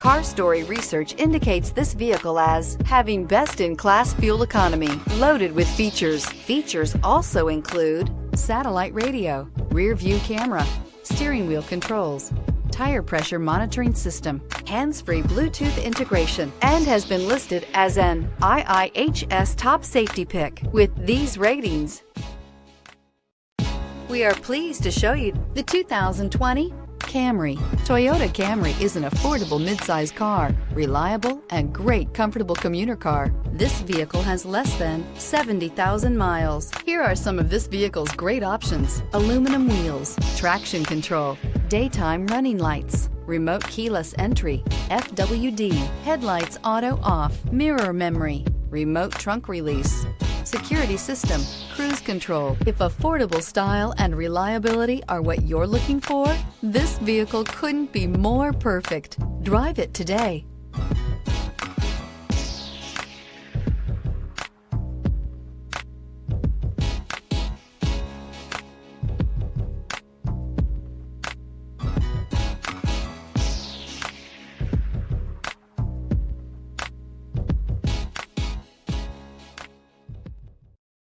Car Story research indicates this vehicle as having best-in-class fuel economy, loaded with features. Features also include satellite radio, rear view camera, steering wheel controls, tire pressure monitoring system, hands-free Bluetooth integration, and has been listed as an IIHS top safety pick with these ratings. We are pleased to show you the 2020 Camry. Toyota Camry is an affordable midsize car, reliable and great comfortable commuter car. This vehicle has less than 70,000 miles. Here are some of this vehicle's great options: aluminum wheels, traction control, daytime running lights, remote keyless entry, FWD, headlights auto off, mirror memory, remote trunk release, security system, cruise control. If affordable style and reliability are what you're looking for, this vehicle couldn't be more perfect. Drive it today.